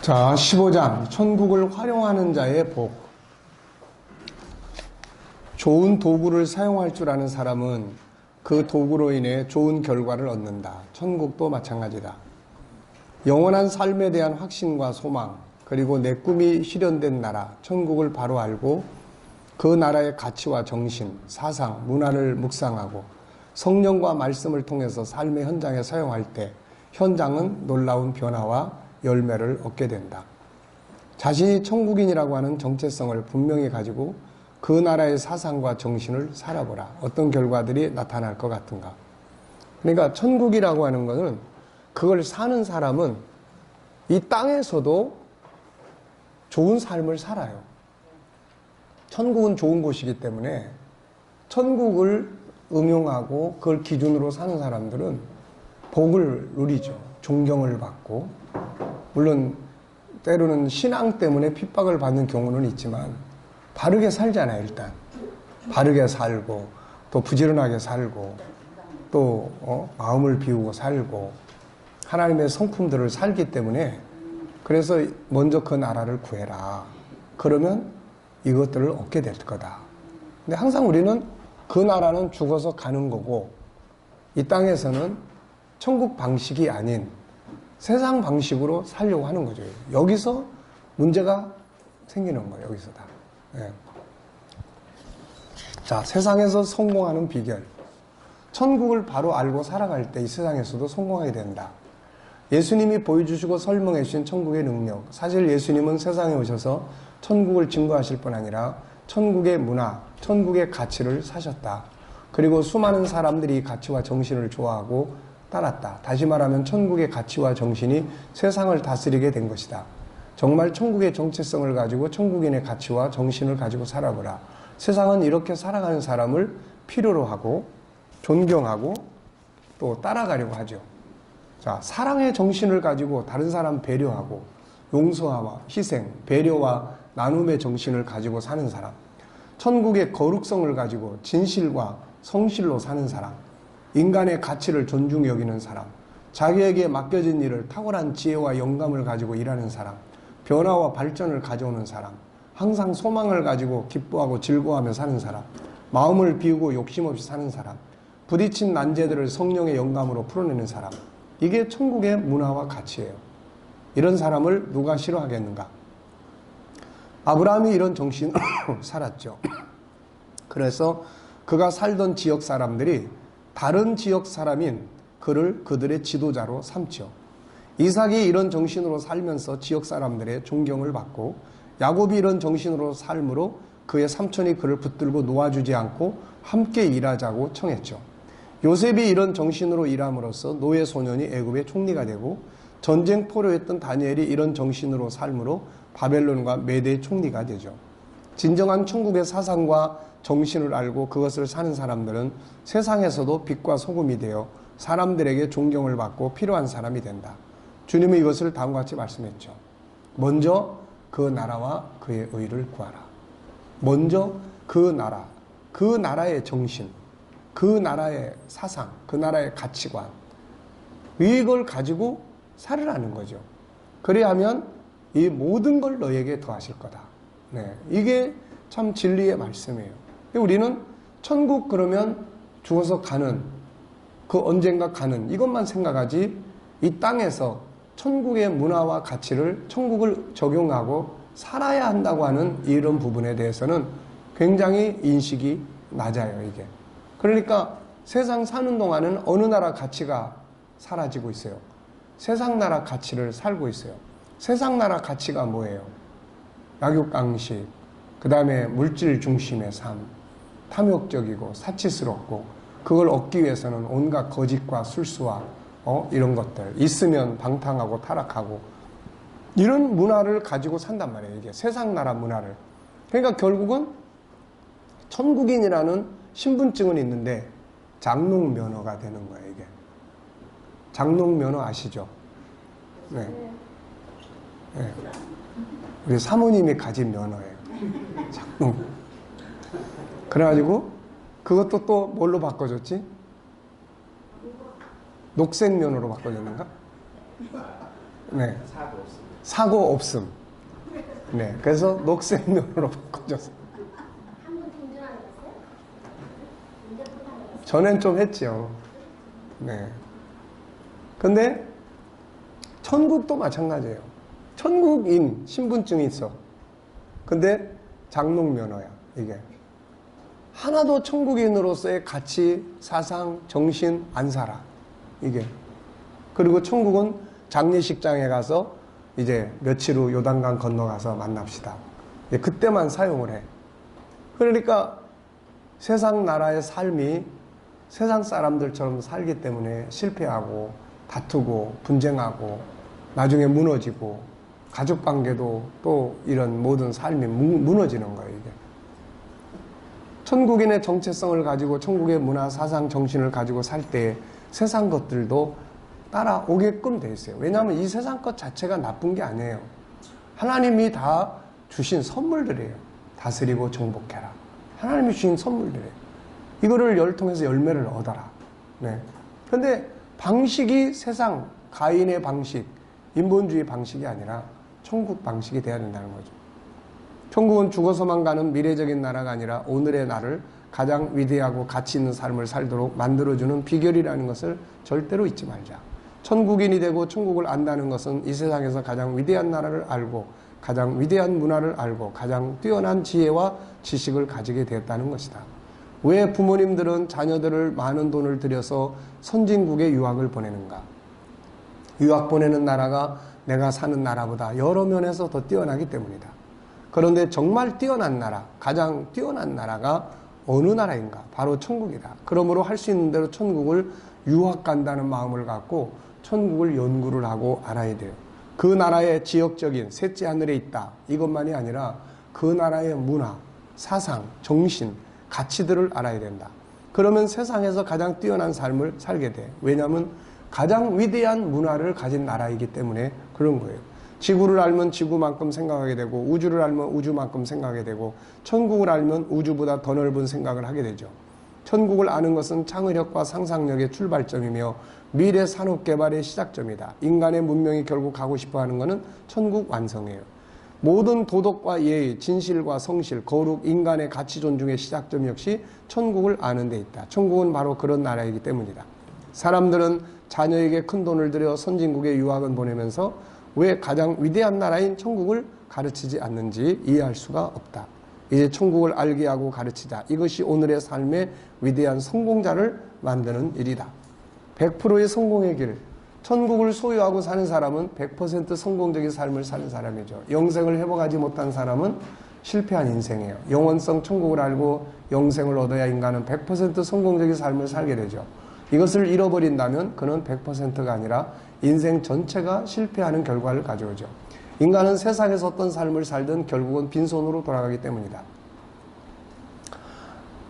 자, 15장 천국을 활용하는 자의 복. 좋은 도구를 사용할 줄 아는 사람은 그 도구로 인해 좋은 결과를 얻는다. 천국도 마찬가지다. 영원한 삶에 대한 확신과 소망, 그리고 내 꿈이 실현된 나라, 천국을 바로 알고 그 나라의 가치와 정신, 사상, 문화를 묵상하고 성령과 말씀을 통해서 삶의 현장에 사용할 때 현장은 놀라운 변화와 열매를 얻게 된다. 자신이 천국인이라고 하는 정체성을 분명히 가지고 그 나라의 사상과 정신을 살아보라. 어떤 결과들이 나타날 것 같은가. 그러니까 천국이라고 하는 것은 그걸 사는 사람은 이 땅에서도 좋은 삶을 살아요. 천국은 좋은 곳이기 때문에 천국을 응용하고 그걸 기준으로 사는 사람들은 복을 누리죠. 존경을 받고, 물론 때로는 신앙 때문에 핍박을 받는 경우는 있지만 바르게 살잖아요. 일단 바르게 살고 또 부지런하게 살고 또 마음을 비우고 살고 하나님의 성품들을 살기 때문에, 그래서 먼저 그 나라를 구해라. 그러면 이것들을 얻게 될 거다. 근데 항상 우리는 그 나라는 죽어서 가는 거고 이 땅에서는 천국 방식이 아닌 세상 방식으로 살려고 하는 거죠. 여기서 문제가 생기는 거예요. 여기서 다. 네. 자, 세상에서 성공하는 비결. 천국을 바로 알고 살아갈 때 이 세상에서도 성공하게 된다. 예수님이 보여주시고 설명해 주신 천국의 능력. 사실 예수님은 세상에 오셔서 천국을 증거하실 뿐 아니라 천국의 문화, 천국의 가치를 사셨다. 그리고 수많은 사람들이 이 가치와 정신을 좋아하고 따랐다. 다시 말하면 천국의 가치와 정신이 세상을 다스리게 된 것이다. 정말 천국의 정체성을 가지고 천국인의 가치와 정신을 가지고 살아보라. 세상은 이렇게 살아가는 사람을 필요로 하고 존경하고 또 따라가려고 하죠. 자, 사랑의 정신을 가지고 다른 사람 배려하고 용서와 희생, 배려와 나눔의 정신을 가지고 사는 사람, 천국의 거룩성을 가지고 진실과 성실로 사는 사람, 인간의 가치를 존중히 여기는 사람, 자기에게 맡겨진 일을 탁월한 지혜와 영감을 가지고 일하는 사람, 변화와 발전을 가져오는 사람, 항상 소망을 가지고 기뻐하고 즐거워하며 사는 사람, 마음을 비우고 욕심 없이 사는 사람, 부딪힌 난제들을 성령의 영감으로 풀어내는 사람, 이게 천국의 문화와 가치예요. 이런 사람을 누가 싫어하겠는가? 아브라함이 이런 정신으로 살았죠. 그래서 그가 살던 지역 사람들이 다른 지역 사람인 그를 그들의 지도자로 삼죠. 이삭이 이런 정신으로 살면서 지역 사람들의 존경을 받고, 야곱이 이런 정신으로 삶으로 그의 삼촌이 그를 붙들고 놓아주지 않고 함께 일하자고 청했죠. 요셉이 이런 정신으로 일함으로써 노예 소년이 애굽의 총리가 되고, 전쟁 포로였던 다니엘이 이런 정신으로 삶으로 바벨론과 메대의 총리가 되죠. 진정한 천국의 사상과 정신을 알고 그것을 사는 사람들은 세상에서도 빛과 소금이 되어 사람들에게 존경을 받고 필요한 사람이 된다. 주님은 이것을 다음과 같이 말씀했죠. 먼저 그 나라와 그의 의를 구하라. 먼저 그 나라, 그 나라의 정신, 그 나라의 사상, 그 나라의 가치관, 이걸 가지고 살으라는 거죠. 그래야하면 이 모든 걸 너에게 더하실 거다. 네, 이게 참 진리의 말씀이에요. 우리는 천국 그러면 죽어서 가는, 그 언젠가 가는 이것만 생각하지, 이 땅에서 천국의 문화와 가치를 천국을 적용하고 살아야 한다고 하는 이런 부분에 대해서는 굉장히 인식이 낮아요, 이게. 그러니까 세상 사는 동안은 어느 나라 가치가 사라지고 있어요. 세상 나라 가치를 살고 있어요. 세상 나라 가치가 뭐예요? 약육강식, 그 다음에 물질 중심의 삶, 탐욕적이고 사치스럽고, 그걸 얻기 위해서는 온갖 거짓과 술수와 이런 것들, 있으면 방탕하고 타락하고, 이런 문화를 가지고 산단 말이에요. 이게 세상 나라 문화를. 그러니까 결국은 천국인이라는 신분증은 있는데 장롱 면허가 되는 거예요. 이게 장롱 면허 아시죠? 네. 네. 우리 사모님이 가진 면허예요. 장롱. 그래가지고 그것도 또 뭘로 바꿔줬지? 녹색 면허로 바꿔줬는가? 네. 사고 없습니다. 사고 없음. 네. 그래서 녹색면으로 바꿔줬어요. 한번 등전하는 거였어요? 전엔 좀 했죠. 네. 근데 천국도 마찬가지예요. 천국인 신분증이 있어. 근데 장롱면허야, 이게. 하나도 천국인으로서의 가치, 사상, 정신 안 살아. 이게. 그리고 천국은 장례식장에 가서 이제 며칠 후 요단강 건너가서 만납시다. 그때만 사용을 해. 그러니까 세상 나라의 삶이 세상 사람들처럼 살기 때문에 실패하고 다투고 분쟁하고 나중에 무너지고 가족관계도 또 이런 모든 삶이 무너지는 거예요. 이게. 천국인의 정체성을 가지고 천국의 문화, 사상, 정신을 가지고 살 때 세상 것들도 따라오게끔 돼 있어요. 왜냐하면 이 세상 것 자체가 나쁜 게 아니에요. 하나님이 다 주신 선물들이에요. 다스리고 정복해라. 하나님이 주신 선물들이에요. 이거를 통해서 열매를 얻어라. 네. 근데 방식이 세상, 가인의 방식, 인본주의 방식이 아니라 천국 방식이 돼야 된다는 거죠. 천국은 죽어서만 가는 미래적인 나라가 아니라 오늘의 나를 가장 위대하고 가치 있는 삶을 살도록 만들어주는 비결이라는 것을 절대로 잊지 말자. 천국인이 되고 천국을 안다는 것은 이 세상에서 가장 위대한 나라를 알고 가장 위대한 문화를 알고 가장 뛰어난 지혜와 지식을 가지게 되었다는 것이다. 왜 부모님들은 자녀들을 많은 돈을 들여서 선진국에 유학을 보내는가? 유학 보내는 나라가 내가 사는 나라보다 여러 면에서 더 뛰어나기 때문이다. 그런데 정말 뛰어난 나라, 가장 뛰어난 나라가 어느 나라인가? 바로 천국이다. 그러므로 할 수 있는 대로 천국을 유학 간다는 마음을 갖고 천국을 연구를 하고 알아야 돼요. 그 나라의 지역적인 셋째 하늘에 있다. 이것만이 아니라 그 나라의 문화, 사상, 정신, 가치들을 알아야 된다. 그러면 세상에서 가장 뛰어난 삶을 살게 돼. 왜냐하면 가장 위대한 문화를 가진 나라이기 때문에 그런 거예요. 지구를 알면 지구만큼 생각하게 되고 우주를 알면 우주만큼 생각하게 되고 천국을 알면 우주보다 더 넓은 생각을 하게 되죠. 천국을 아는 것은 창의력과 상상력의 출발점이며 미래 산업개발의 시작점이다. 인간의 문명이 결국 가고 싶어하는 것은 천국 완성이에요. 모든 도덕과 예의, 진실과 성실, 거룩, 인간의 가치 존중의 시작점 역시 천국을 아는 데 있다. 천국은 바로 그런 나라이기 때문이다. 사람들은 자녀에게 큰 돈을 들여 선진국에 유학을 보내면서 왜 가장 위대한 나라인 천국을 가르치지 않는지 이해할 수가 없다. 이제 천국을 알게 하고 가르치자. 이것이 오늘의 삶의 위대한 성공자를 만드는 일이다. 100%의 성공의 길. 천국을 소유하고 사는 사람은 100% 성공적인 삶을 사는 사람이죠. 영생을 회복하지 못한 사람은 실패한 인생이에요. 영원성 천국을 알고 영생을 얻어야 인간은 100% 성공적인 삶을 살게 되죠. 이것을 잃어버린다면 그는 100%가 아니라 인생 전체가 실패하는 결과를 가져오죠. 인간은 세상에서 어떤 삶을 살든 결국은 빈손으로 돌아가기 때문이다.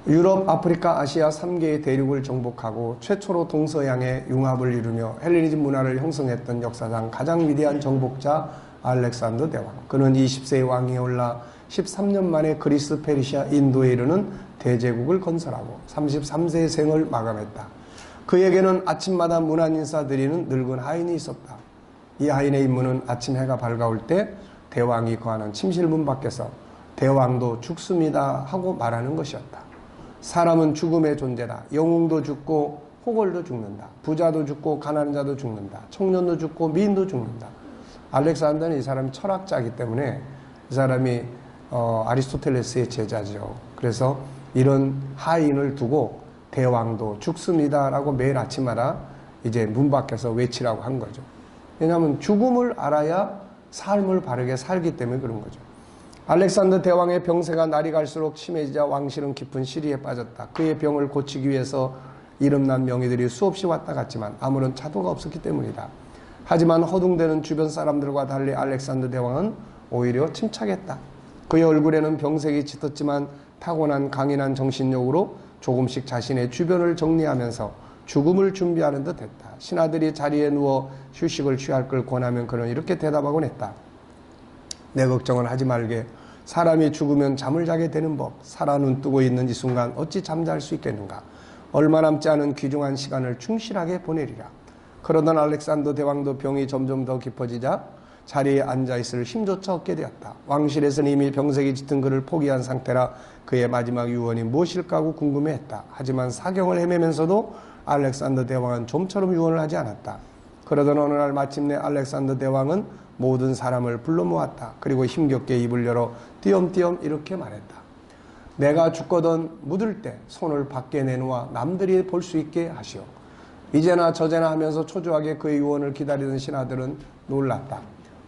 유럽, 아프리카, 아시아 3개의 대륙을 정복하고 최초로 동서양의 융합을 이루며 헬레니즘 문화를 형성했던 역사상 가장 위대한 정복자 알렉산더 대왕. 그는 20세의 왕위에 올라 13년 만에 그리스, 페르시아, 인도에 이르는 대제국을 건설하고 33세의 생을 마감했다. 그에게는 아침마다 문안 인사 드리는 늙은 하인이 있었다. 이 하인의 임무는 아침 해가 밝아올 때 대왕이 거하는 침실문 밖에서 대왕도 죽습니다 하고 말하는 것이었다. 사람은 죽음의 존재다. 영웅도 죽고 호걸도 죽는다. 부자도 죽고 가난한 자도 죽는다. 청년도 죽고 미인도 죽는다. 알렉산더는 이 사람이 철학자이기 때문에 이 사람이 아리스토텔레스의 제자죠. 그래서 이런 하인을 두고 대왕도 죽습니다라고 매일 아침마다 이제 문 밖에서 외치라고 한 거죠. 왜냐하면 죽음을 알아야 삶을 바르게 살기 때문에 그런 거죠. 알렉산더 대왕의 병세가 날이 갈수록 심해지자 왕실은 깊은 시리에 빠졌다. 그의 병을 고치기 위해서 이름난 명의들이 수없이 왔다 갔지만 아무런 차도가 없었기 때문이다. 하지만 허둥대는 주변 사람들과 달리 알렉산더 대왕은 오히려 침착했다. 그의 얼굴에는 병색이 짙었지만 타고난 강인한 정신력으로 조금씩 자신의 주변을 정리하면서 죽음을 준비하는 듯 했다. 신하들이 자리에 누워 휴식을 취할 걸 권하면 그는 이렇게 대답하곤 했다. 내 걱정은 하지 말게. 사람이 죽으면 잠을 자게 되는 법. 살아 눈 뜨고 있는 이 순간 어찌 잠잘 수 있겠는가. 얼마 남지 않은 귀중한 시간을 충실하게 보내리라. 그러던 알렉산더 대왕도 병이 점점 더 깊어지자 자리에 앉아있을 힘조차 얻게 되었다. 왕실에서는 이미 병색이 짙은 그를 포기한 상태라 그의 마지막 유언이 무엇일까 하고 궁금해했다. 하지만 사경을 헤매면서도 알렉산더 대왕은 좀처럼 유언을 하지 않았다. 그러던 어느 날 마침내 알렉산더 대왕은 모든 사람을 불러 모았다. 그리고 힘겹게 입을 열어 띄엄띄엄 이렇게 말했다. 내가 죽거든 묻을 때 손을 밖에 내놓아 남들이 볼 수 있게 하시오. 이제나 저제나 하면서 초조하게 그의 유언을 기다리던 신하들은 놀랐다.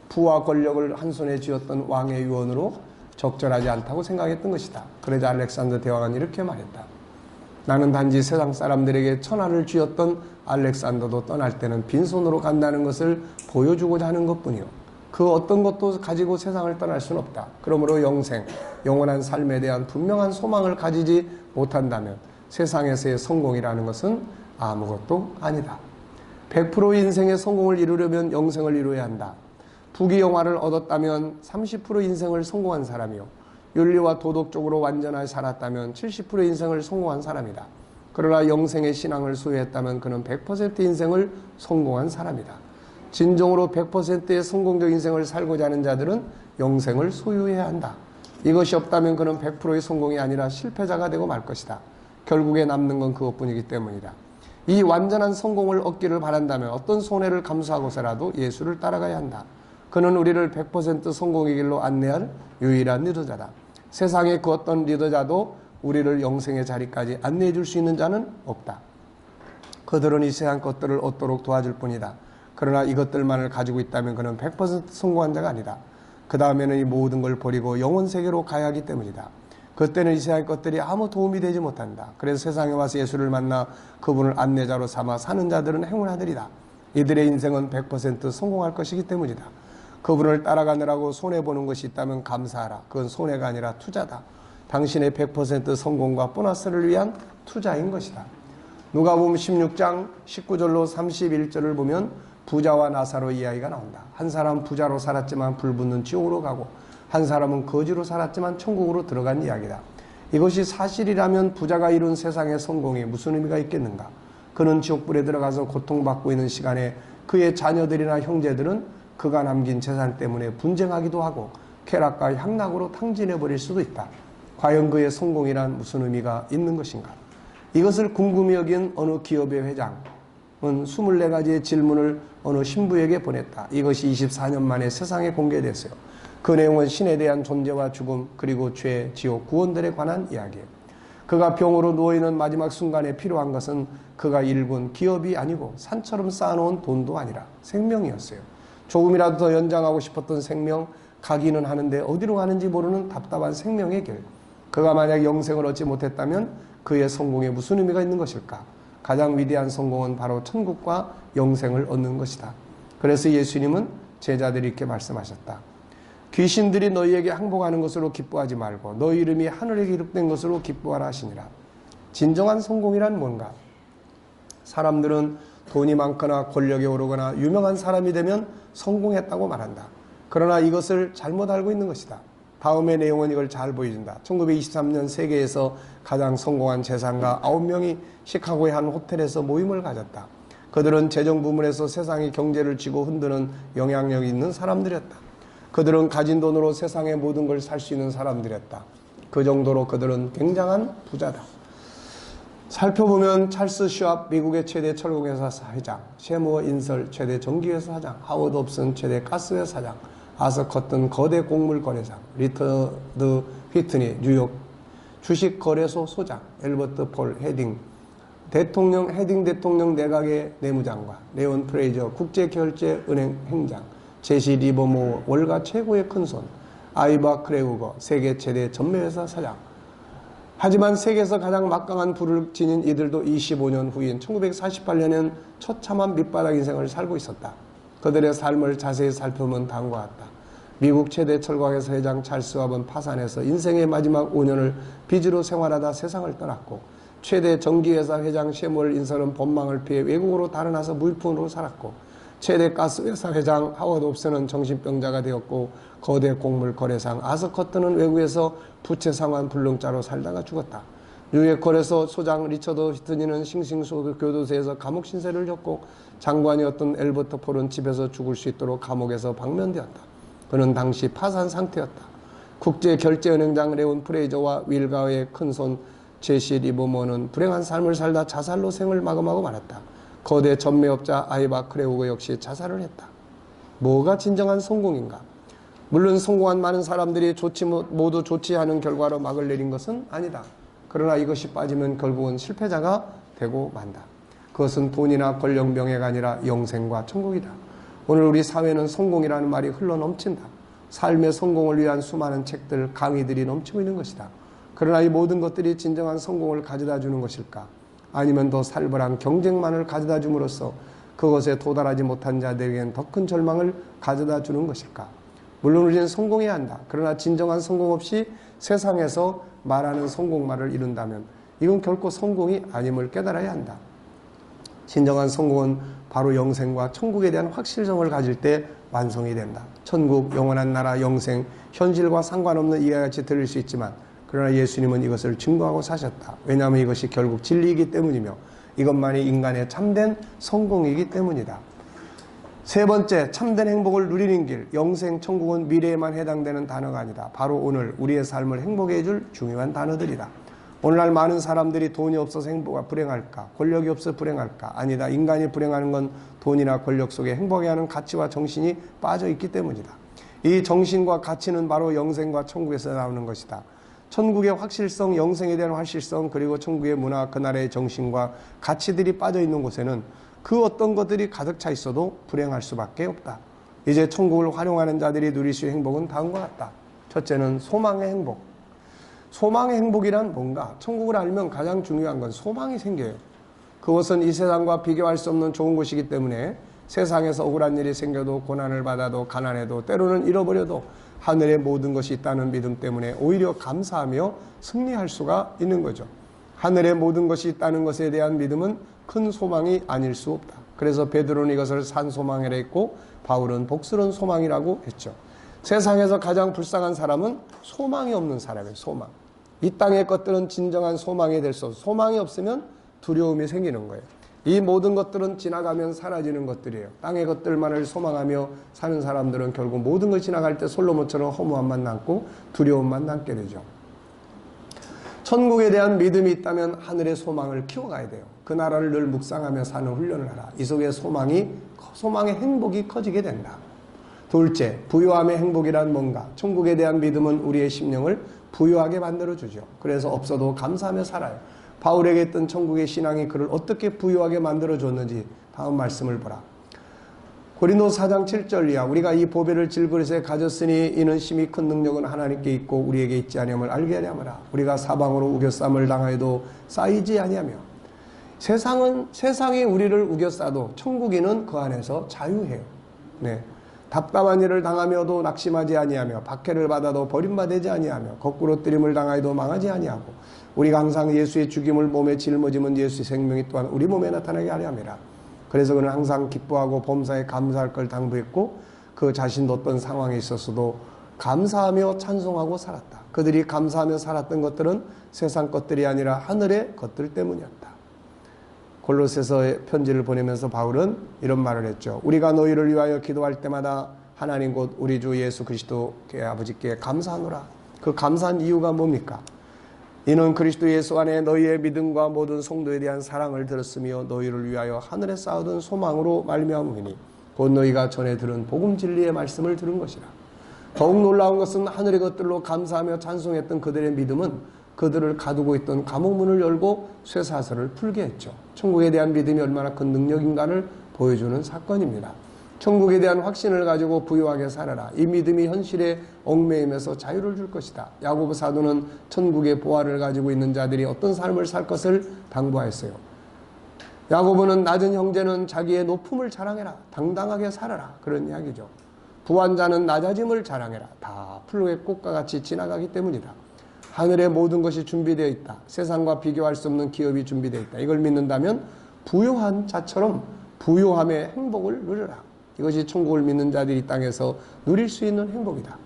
부와 권력을 한 손에 쥐었던 왕의 유언으로 적절하지 않다고 생각했던 것이다. 그러자 알렉산더 대왕은 이렇게 말했다. 나는 단지 세상 사람들에게 천하를 쥐었던 알렉산더도 떠날 때는 빈손으로 간다는 것을 보여주고자 하는 것뿐이요. 그 어떤 것도 가지고 세상을 떠날 수는 없다. 그러므로 영생, 영원한 삶에 대한 분명한 소망을 가지지 못한다면 세상에서의 성공이라는 것은 아무것도 아니다. 100% 인생의 성공을 이루려면 영생을 이루어야 한다. 부귀영화를 얻었다면 30% 인생을 성공한 사람이요. 윤리와 도덕적으로 완전하게 살았다면 70% 인생을 성공한 사람이다. 그러나 영생의 신앙을 소유했다면 그는 100% 인생을 성공한 사람이다. 진정으로 100%의 성공적 인생을 살고자 하는 자들은 영생을 소유해야 한다. 이것이 없다면 그는 100%의 성공이 아니라 실패자가 되고 말 것이다. 결국에 남는 건 그것뿐이기 때문이다. 이 완전한 성공을 얻기를 바란다면 어떤 손해를 감수하고서라도 예수를 따라가야 한다. 그는 우리를 100% 성공의 길로 안내할 유일한 리더자다. 세상의 그 어떤 리더자도 우리를 영생의 자리까지 안내해 줄 수 있는 자는 없다. 그들은 이 세상 것들을 얻도록 도와줄 뿐이다. 그러나 이것들만을 가지고 있다면 그는 100% 성공한 자가 아니다. 그 다음에는 이 모든 걸 버리고 영원 세계로 가야 하기 때문이다. 그때는 이 세상의 것들이 아무 도움이 되지 못한다. 그래서 세상에 와서 예수를 만나 그분을 안내자로 삼아 사는 자들은 행운아들이다. 이들의 인생은 100% 성공할 것이기 때문이다. 그분을 따라가느라고 손해보는 것이 있다면 감사하라. 그건 손해가 아니라 투자다. 당신의 100% 성공과 보너스를 위한 투자인 것이다. 누가복음 16장 19절로 31절을 보면 부자와 나사로 이야기가 나온다. 한 사람은 부자로 살았지만 불붙는 지옥으로 가고 한 사람은 거지로 살았지만 천국으로 들어간 이야기다. 이것이 사실이라면 부자가 이룬 세상의 성공이 무슨 의미가 있겠는가? 그는 지옥불에 들어가서 고통받고 있는 시간에 그의 자녀들이나 형제들은 그가 남긴 재산 때문에 분쟁하기도 하고 쾌락과 향락으로 탕진해버릴 수도 있다. 과연 그의 성공이란 무슨 의미가 있는 것인가? 이것을 궁금히 여긴 어느 기업의 회장은 24가지의 질문을 어느 신부에게 보냈다. 이것이 24년 만에 세상에 공개됐어요. 그 내용은 신에 대한 존재와 죽음 그리고 죄, 지옥, 구원들에 관한 이야기예요. 그가 병으로 누워있는 마지막 순간에 필요한 것은 그가 일군 기업이 아니고 산처럼 쌓아놓은 돈도 아니라 생명이었어요. 조금이라도 더 연장하고 싶었던 생명, 가기는 하는데 어디로 가는지 모르는 답답한 생명의 길. 그가 만약 영생을 얻지 못했다면 그의 성공에 무슨 의미가 있는 것일까? 가장 위대한 성공은 바로 천국과 영생을 얻는 것이다. 그래서 예수님은 제자들이 이렇게 말씀하셨다. 귀신들이 너희에게 항복하는 것으로 기뻐하지 말고 너희 이름이 하늘에 기록된 것으로 기뻐하라 하시니라. 진정한 성공이란 뭔가? 사람들은 돈이 많거나 권력에 오르거나 유명한 사람이 되면 성공했다고 말한다. 그러나 이것을 잘못 알고 있는 것이다. 다음의 내용은 이걸 잘 보여준다. 1923년 세계에서 가장 성공한 재산가 9명이 시카고의 한 호텔에서 모임을 가졌다. 그들은 재정 부문에서 세상의 경제를 쥐고 흔드는 영향력이 있는 사람들이었다. 그들은 가진 돈으로 세상의 모든 걸 살 수 있는 사람들이었다. 그 정도로 그들은 굉장한 부자다. 살펴보면 찰스 슈왑 미국의 최대 철공회사 회장, 셰머 인설 최대 전기회사 사장, 하워드 옵슨 최대 가스회사 사장, 아서 커튼 거대 곡물 거래상, 리처드 휘트니 뉴욕 주식거래소 소장, 엘버트 폴 헤딩 대통령 내각의 내무장관, 레온 프레이저 국제결제은행 행장, 제시 리버모 월가 최고의 큰손, 아이바 크레우거 세계 최대 전매회사 사장. 하지만 세계에서 가장 막강한 부를 지닌 이들도 25년 후인 1948년엔 처참한 밑바닥 인생을 살고 있었다. 그들의 삶을 자세히 살펴보면 다음과 같다. 미국 최대 철강회사 회장 찰스 왑은 파산해서 인생의 마지막 5년을 빚으로 생활하다 세상을 떠났고, 최대 전기회사 회장 셰몰 인설은 법망을 피해 외국으로 달아나서 무일푼으로 살았고, 최대 가스회사 회장 하워드 옵슨은 정신병자가 되었고, 거대 곡물 거래상 아서 커튼은 외국에서 부채 상환 불능자로 살다가 죽었다. 뉴욕 거래소 소장 리처드 히트니는 싱싱소 교도소에서 감옥 신세를 졌고 장관이었던 엘버트 폴은 집에서 죽을 수 있도록 감옥에서 방면되었다. 그는 당시 파산 상태였다. 국제결제은행장 레온 프레이저와 윌가의 큰손 제시 리버먼은 불행한 삶을 살다 자살로 생을 마감하고 말았다. 거대 전매업자 아이바 크레우거 역시 자살을 했다. 뭐가 진정한 성공인가? 물론 성공한 많은 사람들이 모두 좋지 않은 결과로 막을 내린 것은 아니다. 그러나 이것이 빠지면 결국은 실패자가 되고 만다. 그것은 돈이나 권력, 명예가 아니라 영생과 천국이다. 오늘 우리 사회는 성공이라는 말이 흘러넘친다. 삶의 성공을 위한 수많은 책들, 강의들이 넘치고 있는 것이다. 그러나 이 모든 것들이 진정한 성공을 가져다 주는 것일까? 아니면 더 살벌한 경쟁만을 가져다 줌으로써 그것에 도달하지 못한 자들에겐 더 큰 절망을 가져다 주는 것일까? 물론 우리는 성공해야 한다. 그러나 진정한 성공 없이 세상에서 말하는 성공만을 이룬다면 이건 결코 성공이 아님을 깨달아야 한다. 진정한 성공은 바로 영생과 천국에 대한 확실성을 가질 때 완성이 된다. 천국, 영원한 나라, 영생, 현실과 상관없는 이와 같이 들릴 수 있지만 그러나 예수님은 이것을 증거하고 사셨다. 왜냐하면 이것이 결국 진리이기 때문이며 이것만이 인간의 참된 성공이기 때문이다. 세 번째, 참된 행복을 누리는 길, 영생, 천국은 미래에만 해당되는 단어가 아니다. 바로 오늘 우리의 삶을 행복해 해줄 중요한 단어들이다. 오늘날 많은 사람들이 돈이 없어서 불행할까? 권력이 없어서 불행할까? 아니다. 인간이 불행하는 건 돈이나 권력 속에 행복해하는 가치와 정신이 빠져 있기 때문이다. 이 정신과 가치는 바로 영생과 천국에서 나오는 것이다. 천국의 확실성, 영생에 대한 확실성, 그리고 천국의 문화, 그 나라의 정신과 가치들이 빠져 있는 곳에는 그 어떤 것들이 가득 차 있어도 불행할 수밖에 없다. 이제 천국을 활용하는 자들이 누릴 수 있는 행복은 다음과 같다. 첫째는 소망의 행복. 소망의 행복이란 뭔가? 천국을 알면 가장 중요한 건 소망이 생겨요. 그것은 이 세상과 비교할 수 없는 좋은 곳이기 때문에 세상에서 억울한 일이 생겨도 고난을 받아도 가난해도 때로는 잃어버려도 하늘에 모든 것이 있다는 믿음 때문에 오히려 감사하며 승리할 수가 있는 거죠. 하늘에 모든 것이 있다는 것에 대한 믿음은 큰 소망이 아닐 수 없다. 그래서 베드로는 이것을 산소망이라 했고 바울은 복스러운 소망이라고 했죠. 세상에서 가장 불쌍한 사람은 소망이 없는 사람이에요. 소망. 이 땅의 것들은 진정한 소망이 될 수 없어. 소망이 없으면 두려움이 생기는 거예요. 이 모든 것들은 지나가면 사라지는 것들이에요. 땅의 것들만을 소망하며 사는 사람들은 결국 모든 것이 지나갈 때 솔로몬처럼 허무함만 남고 두려움만 남게 되죠. 천국에 대한 믿음이 있다면 하늘의 소망을 키워가야 돼요. 그 나라를 늘 묵상하며 사는 훈련을 하라. 이 속에 소망의 행복이 커지게 된다. 둘째, 부유함의 행복이란 뭔가? 천국에 대한 믿음은 우리의 심령을 부유하게 만들어주죠. 그래서 없어도 감사하며 살아요. 바울에게 있던 천국의 신앙이 그를 어떻게 부유하게 만들어줬는지 다음 말씀을 보라. 고린도서 4장 7절 이하 우리가 이 보배를 질그릇에 가졌으니 이는 심히 큰 능력은 하나님께 있고 우리에게 있지 아니함을 알게 하려 함이라. 우리가 사방으로 우겨쌈을 당하여도 쌓이지 아니하며. 세상이 우리를 우겨싸도 천국인은 그 안에서 자유해요. 네. 답답한 일을 당하며도 낙심하지 아니하며 박해를 받아도 버림받지 아니하며 거꾸로 뜨림을 당하여도 망하지 아니하고 우리가 항상 예수의 죽임을 몸에 짊어지면 예수의 생명이 또한 우리 몸에 나타나게 하려 함이라. 그래서 그는 항상 기뻐하고 범사에 감사할 걸 당부했고 그 자신도 어떤 상황에 있었어도 감사하며 찬송하고 살았다. 그들이 감사하며 살았던 것들은 세상 것들이 아니라 하늘의 것들 때문이었다. 골로새서 편지를 보내면서 바울은 이런 말을 했죠. 우리가 너희를 위하여 기도할 때마다 하나님 곧 우리 주 예수 그리스도께 아버지께 감사하노라. 그 감사한 이유가 뭡니까? 이는 그리스도 예수 안에 너희의 믿음과 모든 성도에 대한 사랑을 들었으며 너희를 위하여 하늘에 쌓아둔 소망으로 말미암으니 곧 너희가 전에 들은 복음 진리의 말씀을 들은 것이라. 더욱 놀라운 것은 하늘의 것들로 감사하며 찬송했던 그들의 믿음은 그들을 가두고 있던 감옥문을 열고 쇠사슬을 풀게 했죠. 천국에 대한 믿음이 얼마나 큰 능력인가를 보여주는 사건입니다. 천국에 대한 확신을 가지고 부유하게 살아라. 이 믿음이 현실에 얽매임에서 자유를 줄 것이다. 야고보 사도는 천국의 보화를 가지고 있는 자들이 어떤 삶을 살 것을 당부하였어요. 야고보는 낮은 형제는 자기의 높음을 자랑해라. 당당하게 살아라. 그런 이야기죠. 부한 자는 낮아짐을 자랑해라. 다 풀의 꽃과 같이 지나가기 때문이다. 하늘의 모든 것이 준비되어 있다. 세상과 비교할 수 없는 기업이 준비되어 있다. 이걸 믿는다면 부유한 자처럼 부유함의 행복을 누려라. 이것이 천국을 믿는 자들이 이 땅에서 누릴 수 있는 행복이다.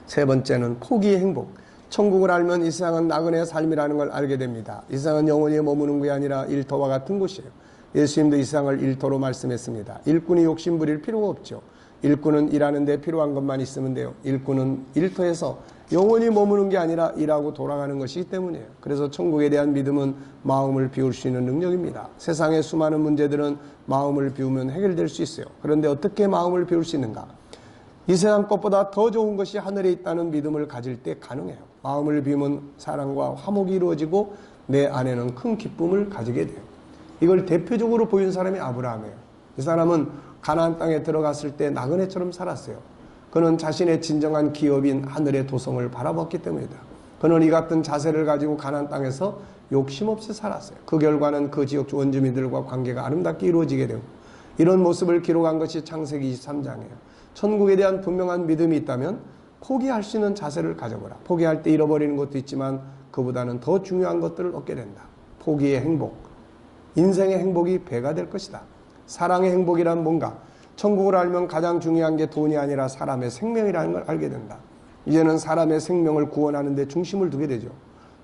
세 번째는 포기의 행복. 천국을 알면 이 세상은 나그네의 삶이라는 걸 알게 됩니다. 이 세상은 영원히 머무는 게 아니라 일터와 같은 곳이에요. 예수님도 이 세상을 일터로 말씀했습니다. 일꾼이 욕심 부릴 필요가 없죠. 일꾼은 일하는 데 필요한 것만 있으면 돼요. 일꾼은 일터에서 영원히 머무는 게 아니라 일하고 돌아가는 것이기 때문이에요. 그래서 천국에 대한 믿음은 마음을 비울 수 있는 능력입니다. 세상의 수많은 문제들은 마음을 비우면 해결될 수 있어요. 그런데 어떻게 마음을 비울 수 있는가? 이 세상 것보다 더 좋은 것이 하늘에 있다는 믿음을 가질 때 가능해요. 마음을 비우면 사랑과 화목이 이루어지고 내 안에는 큰 기쁨을 가지게 돼요. 이걸 대표적으로 보인 사람이 아브라함이에요. 이 사람은 가나안 땅에 들어갔을 때 나그네처럼 살았어요. 그는 자신의 진정한 기업인 하늘의 도성을 바라봤기 때문이다. 그는 이 같은 자세를 가지고 가나안 땅에서 욕심 없이 살았어요. 그 결과는 그 지역 원주민들과 관계가 아름답게 이루어지게 되고, 이런 모습을 기록한 것이 창세기 23장이에요. 천국에 대한 분명한 믿음이 있다면 포기할 수 있는 자세를 가져보라. 포기할 때 잃어버리는 것도 있지만 그보다는 더 중요한 것들을 얻게 된다. 포기의 행복, 인생의 행복이 배가 될 것이다. 사랑의 행복이란 뭔가? 천국을 알면 가장 중요한 게 돈이 아니라 사람의 생명이라는 걸 알게 된다. 이제는 사람의 생명을 구원하는 데 중심을 두게 되죠.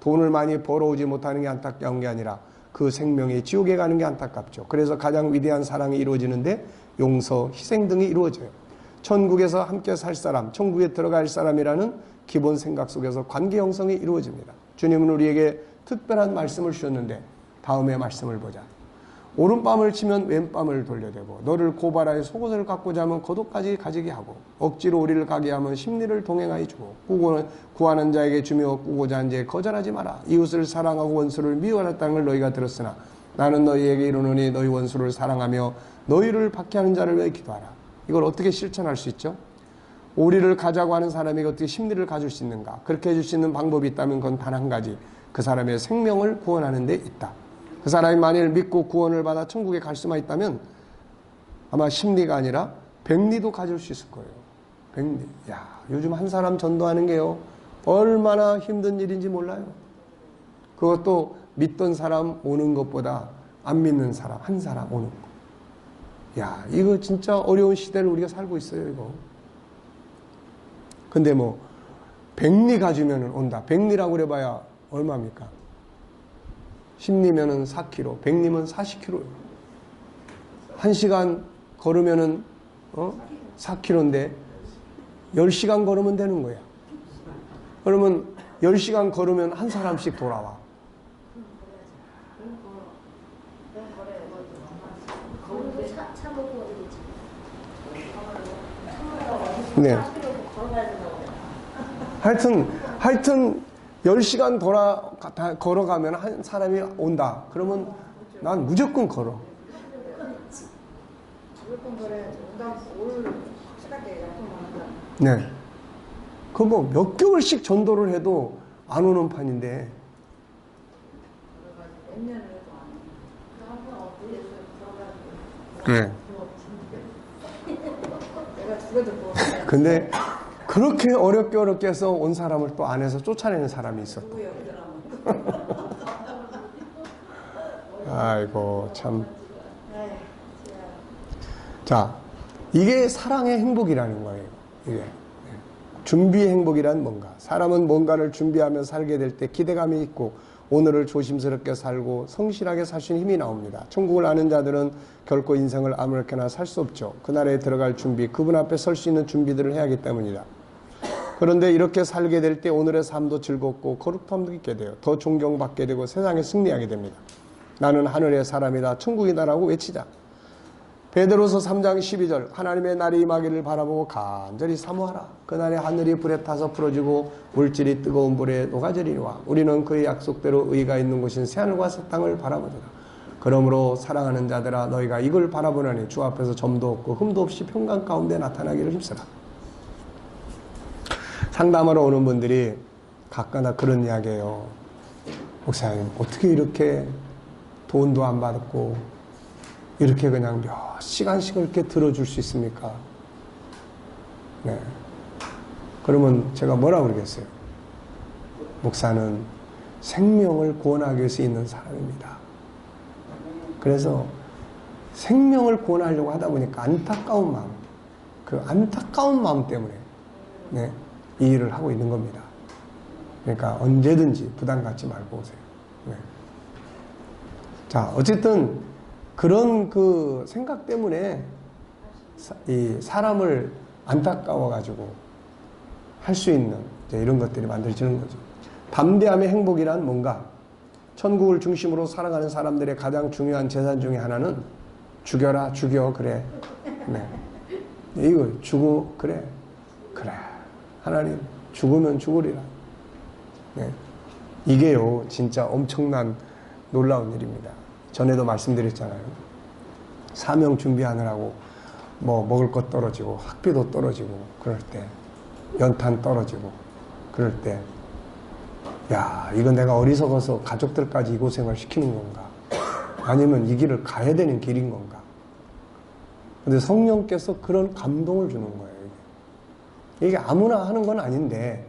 돈을 많이 벌어오지 못하는 게 안타까운 게 아니라 그 생명이 지옥에 가는 게 안타깝죠. 그래서 가장 위대한 사랑이 이루어지는데 용서, 희생 등이 이루어져요. 천국에서 함께 살 사람, 천국에 들어갈 사람이라는 기본 생각 속에서 관계 형성이 이루어집니다. 주님은 우리에게 특별한 말씀을 주셨는데 다음에 말씀을 보자. 오른밤을 치면 왼밤을 돌려대고, 너를 고발하여 속옷을 갖고자 하면 겉옷까지 가지게 하고, 억지로 우리를 가게 하면 심리를 동행하여 주고, 구하는 자에게 주며 꾸고자 한 자에 거절하지 마라. 이웃을 사랑하고 원수를 미워하였다는 걸 너희가 들었으나 나는 너희에게 이르노니 너희 원수를 사랑하며 너희를 박해하는 자를 위해 기도하라. 이걸 어떻게 실천할 수 있죠? 우리를 가자고 하는 사람에게 어떻게 심리를 가질 수 있는가? 그렇게 해줄 수 있는 방법이 있다면 그건 단 한 가지, 그 사람의 생명을 구원하는 데 있다. 그 사람이 만일 믿고 구원을 받아 천국에 갈 수만 있다면 아마 심리가 아니라 백리도 가질 수 있을 거예요. 백리. 야, 요즘 한 사람 전도하는 게요, 얼마나 힘든 일인지 몰라요. 그것도 믿던 사람 오는 것보다 안 믿는 사람, 한 사람 오는 거. 야, 이거 진짜 어려운 시대를 우리가 살고 있어요, 이거. 근데 뭐, 백리 가지면 온다. 백리라고 그래봐야 얼마입니까? 10리면은 4km, 100리면 40km. 1시간 걸으면은, 4km인데, 10시간 걸으면 되는 거야. 그러면 10시간 걸으면 한 사람씩 돌아와. 네. 하여튼 10시간 걸어가면 한 사람이 온다. 그러면 난 무조건 걸어. 무조건 걸어야지. 올 시간대 약속만 한다. 네. 그 뭐 몇 개월씩 전도를 해도 안 오는 판인데. 몇 년을 해도 안 해. 네. 내가 죽어도 뭐. 근데 그렇게 어렵게 해서 온 사람을 또 안에서 쫓아내는 사람이 있었다. 아이고, 참. 자, 이게 사랑의 행복이라는 거예요. 이게. 준비의 행복이란 뭔가. 사람은 뭔가를 준비하며 살게 될 때 기대감이 있고, 오늘을 조심스럽게 살고 성실하게 살 수 있는 힘이 나옵니다. 천국을 아는 자들은 결코 인생을 아무렇게나 살 수 없죠. 그날에 들어갈 준비, 그분 앞에 설 수 있는 준비들을 해야 하기 때문이다. 그런데 이렇게 살게 될 때 오늘의 삶도 즐겁고 거룩함도 있게 돼요. 더 존경받게 되고 세상에 승리하게 됩니다. 나는 하늘의 사람이다, 천국이다라고 외치자. 베드로서 3장 12절, 하나님의 날이 임하기를 바라보고 간절히 사모하라. 그날에 하늘이 불에 타서 풀어지고 물질이 뜨거운 불에 녹아지리와 우리는 그의 약속대로 의가 있는 곳인 새하늘과 새 땅을 바라보리라. 그러므로 사랑하는 자들아, 너희가 이걸 바라보느니 주 앞에서 점도 없고 흠도 없이 평강 가운데 나타나기를 힘쓰라. 상담하러 오는 분들이 가끔가다 그런 이야기예요. 목사님, 어떻게 이렇게 돈도 안 받고 이렇게 그냥 몇 시간씩 이렇게 들어줄 수 있습니까? 네. 그러면 제가 뭐라고 그러겠어요? 목사는 생명을 구원하기 위해서 있는 사람입니다. 그래서 생명을 구원하려고 하다 보니까 안타까운 마음, 그 안타까운 마음 때문에 네, 이 일을 하고 있는 겁니다. 그러니까 언제든지 부담 갖지 말고 오세요. 네. 자, 어쨌든 그런 그 생각 때문에 이 사람을 안타까워가지고 할 수 있는 이런 것들이 만들어지는 거죠. 담대함의 행복이란 뭔가? 천국을 중심으로 살아가는 사람들의 가장 중요한 재산 중에 하나는 죽여라, 죽여, 그래. 네. 이거 죽어, 그래. 그래. 하나님, 죽으면 죽으리라. 네. 이게요, 진짜 엄청난 놀라운 일입니다. 전에도 말씀드렸잖아요. 사명 준비하느라고 뭐 먹을 것 떨어지고 학비도 떨어지고 그럴 때, 연탄 떨어지고 그럴 때, 야, 이거 내가 어리석어서 가족들까지 이 고생을 시키는 건가? 아니면 이 길을 가야 되는 길인 건가? 근데 성령께서 그런 감동을 주는 거예요. 이게 아무나 하는 건 아닌데,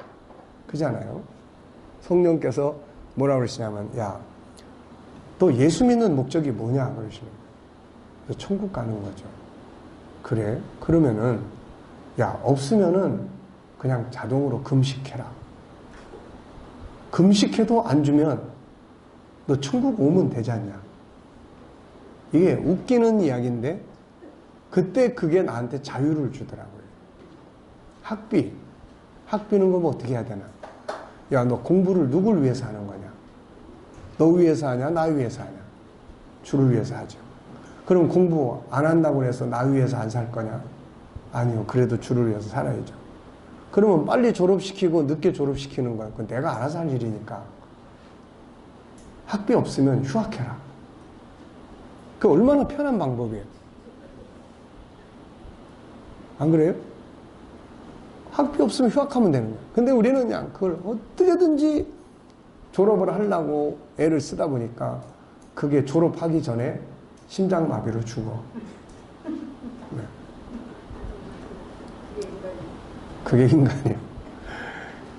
그잖아요. 성령께서 뭐라고 그러시냐면, 야, 또 예수 믿는 목적이 뭐냐? 그러시는 거예요. 천국 가는 거죠. 그래? 그러면은, 야, 없으면은 그냥 자동으로 금식해라. 금식해도 안 주면 너 천국 오면 되지 않냐? 이게 웃기는 이야기인데, 그때 그게 나한테 자유를 주더라고요. 학비는 그럼 어떻게 해야 되나? 야, 너 공부를 누굴 위해서 하는 거냐? 너 위해서 하냐? 나 위해서 하냐? 주를 위해서 하죠. 그럼 공부 안 한다고 해서 나 위해서 안 살 거냐? 아니요. 그래도 주를 위해서 살아야죠. 그러면 빨리 졸업시키고 늦게 졸업시키는 거야. 그건 내가 알아서 할 일이니까. 학비 없으면 휴학해라. 그 얼마나 편한 방법이에요. 안 그래요? 학비 없으면 휴학하면 되는 거예요. 근데 우리는 그냥 그걸 어떻게든지 졸업을 하려고 애를 쓰다 보니까 그게 졸업하기 전에 심장마비로 죽어. 네. 그게 인간이에요.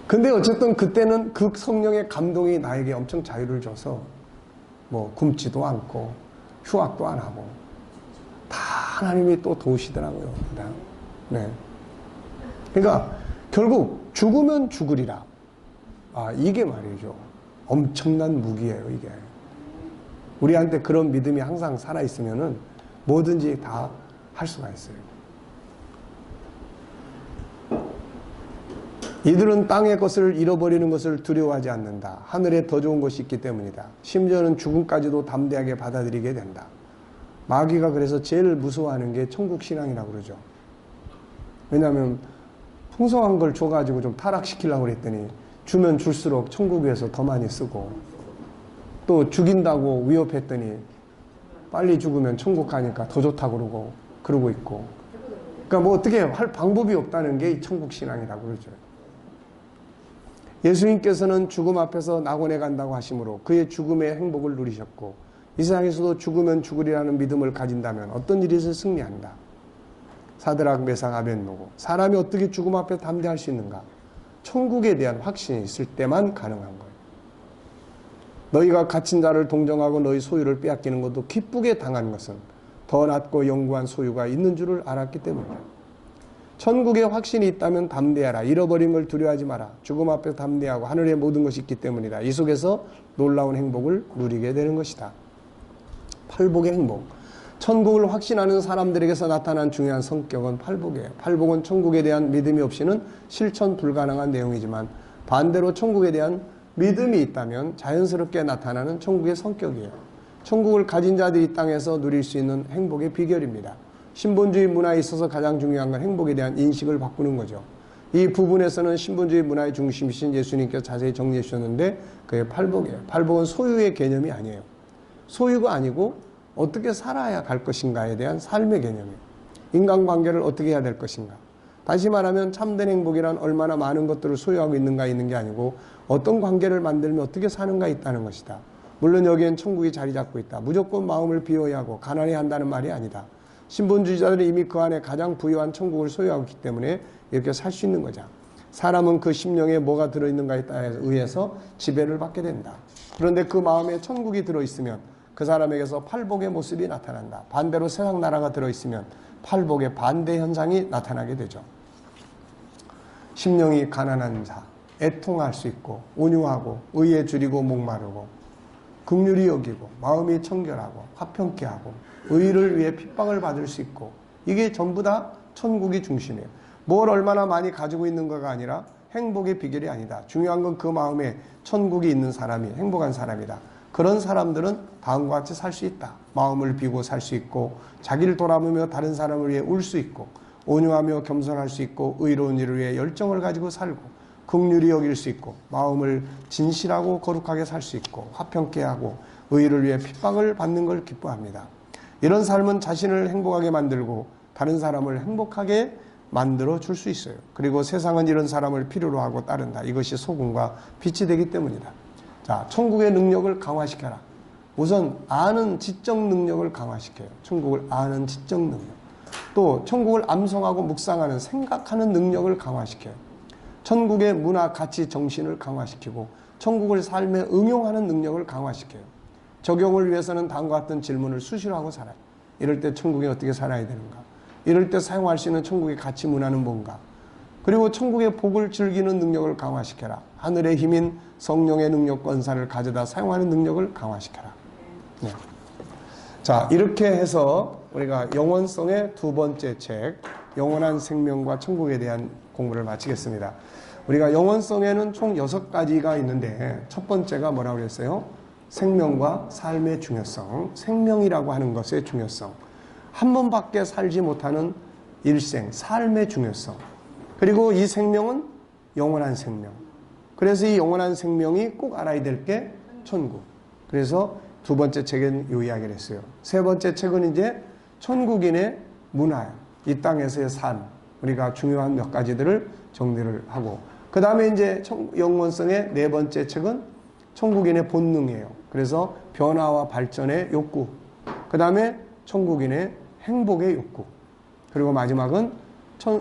근데 어쨌든 그때는 그 성령의 감동이 나에게 엄청 자유를 줘서 뭐 굶지도 않고 휴학도 안 하고 다 하나님이 또 도우시더라고요. 네. 그러니까 결국 죽으면 죽으리라. 아, 이게 말이죠. 엄청난 무기예요, 이게. 우리한테 그런 믿음이 항상 살아있으면은 뭐든지 다 할 수가 있어요. 이들은 땅의 것을 잃어버리는 것을 두려워하지 않는다. 하늘에 더 좋은 것이 있기 때문이다. 심지어는 죽음까지도 담대하게 받아들이게 된다. 마귀가 그래서 제일 무서워하는 게 천국 신앙이라고 그러죠. 왜냐하면 풍성한 걸 줘가지고 좀 타락시키려고 그랬더니 주면 줄수록 천국 위해서 더 많이 쓰고, 또 죽인다고 위협했더니 빨리 죽으면 천국 가니까 더 좋다고 그러고 있고, 그러니까 뭐 어떻게 할 방법이 없다는 게 이 천국 신앙이라고 그러죠. 예수님께서는 죽음 앞에서 낙원에 간다고 하심으로 그의 죽음의 행복을 누리셨고, 이 세상에서도 죽으면 죽으리라는 믿음을 가진다면 어떤 일에서 승리한다. 사드락, 메삭, 아벳노고. 사람이 어떻게 죽음 앞에 담대할 수 있는가? 천국에 대한 확신이 있을 때만 가능한 거예요. 너희가 갇힌 자를 동정하고 너희 소유를 빼앗기는 것도 기쁘게 당한 것은 더 낫고 영구한 소유가 있는 줄을 알았기 때문이다. 천국에 확신이 있다면 담대하라. 잃어버린 걸 두려워하지 마라. 죽음 앞에 담대하고 하늘에 모든 것이 있기 때문이다. 이 속에서 놀라운 행복을 누리게 되는 것이다. 팔복의 행복. 천국을 확신하는 사람들에게서 나타난 중요한 성격은 팔복이에요. 팔복은 천국에 대한 믿음이 없이는 실천 불가능한 내용이지만, 반대로 천국에 대한 믿음이 있다면 자연스럽게 나타나는 천국의 성격이에요. 천국을 가진 자들이 이 땅에서 누릴 수 있는 행복의 비결입니다. 신본주의 문화에 있어서 가장 중요한 건 행복에 대한 인식을 바꾸는 거죠. 이 부분에서는 신본주의 문화의 중심이신 예수님께서 자세히 정리해 주셨는데, 그게 팔복이에요. 팔복은 소유의 개념이 아니에요. 소유가 아니고 어떻게 살아야 갈 것인가에 대한 삶의 개념이에요. 인간관계를 어떻게 해야 될 것인가. 다시 말하면 참된 행복이란 얼마나 많은 것들을 소유하고 있는가 있는 게 아니고, 어떤 관계를 만들면 어떻게 사는가 있다는 것이다. 물론 여기엔 천국이 자리 잡고 있다. 무조건 마음을 비워야 하고 가난해야 한다는 말이 아니다. 신본주의자들은 이미 그 안에 가장 부유한 천국을 소유하고 있기 때문에 이렇게 살 수 있는 거죠. 사람은 그 심령에 뭐가 들어있는가에 의해서 지배를 받게 된다. 그런데 그 마음에 천국이 들어있으면 그 사람에게서 팔복의 모습이 나타난다. 반대로 세상 나라가 들어있으면 팔복의 반대 현상이 나타나게 되죠. 심령이 가난한 자, 애통할 수 있고 온유하고 의에 줄이고 목마르고 긍휼히 여기고 마음이 청결하고 화평케 하고 의를 위해 핍박을 받을 수 있고 이게 전부 다 천국이 중심이에요. 뭘 얼마나 많이 가지고 있는 거가 아니라 행복의 비결이 아니다. 중요한 건 그 마음에 천국이 있는 사람이 행복한 사람이다. 그런 사람들은 다음과 같이 살 수 있다. 마음을 비고 살 수 있고 자기를 돌아보며 다른 사람을 위해 울 수 있고 온유하며 겸손할 수 있고 의로운 일을 위해 열정을 가지고 살고 긍휼히 여길 수 있고 마음을 진실하고 거룩하게 살 수 있고 화평케 하고 의를 위해 핍박을 받는 걸 기뻐합니다. 이런 삶은 자신을 행복하게 만들고 다른 사람을 행복하게 만들어 줄 수 있어요. 그리고 세상은 이런 사람을 필요로 하고 따른다. 이것이 소금과 빛이 되기 때문이다. 자, 천국의 능력을 강화시켜라. 우선 아는 지적 능력을 강화시켜요. 천국을 아는 지적 능력. 또 천국을 암송하고 묵상하는 생각하는 능력을 강화시켜요. 천국의 문화, 가치, 정신을 강화시키고 천국을 삶에 응용하는 능력을 강화시켜요. 적용을 위해서는 다음과 같은 질문을 수시로 하고 살아요. 이럴 때 천국에 어떻게 살아야 되는가? 이럴 때 사용할 수 있는 천국의 가치 문화는 뭔가? 그리고 천국의 복을 즐기는 능력을 강화시켜라. 하늘의 힘인 성령의 능력 권사를 가져다 사용하는 능력을 강화시켜라. 네. 자, 이렇게 해서 우리가 영원성의 두 번째 책, 영원한 생명과 천국에 대한 공부를 마치겠습니다. 우리가 영원성에는 총 6가지가 있는데 첫 번째가 뭐라고 그랬어요? 생명과 삶의 중요성, 생명이라고 하는 것의 중요성, 한 번밖에 살지 못하는 일생, 삶의 중요성, 그리고 이 생명은 영원한 생명. 그래서 이 영원한 생명이 꼭 알아야 될 게 천국. 그래서 두 번째 책은 이 이야기를 했어요. 세 번째 책은 이제 천국인의 문화, 이 땅에서의 삶, 우리가 중요한 몇 가지들을 정리를 하고, 그 다음에 이제 영원성의 네 번째 책은 천국인의 본능이에요. 그래서 변화와 발전의 욕구, 그 다음에 천국인의 행복의 욕구, 그리고 마지막은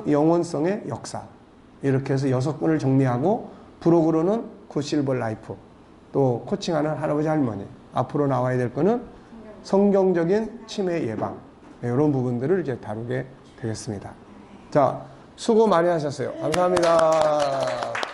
영원성의 역사. 이렇게 해서 6권을 정리하고 부록으로는 굿실버 라이프, 또 코칭하는 할아버지 할머니, 앞으로 나와야 될 거는 성경적인 치매 예방, 이런 부분들을 이제 다루게 되겠습니다. 자, 수고 많이 하셨어요. 감사합니다.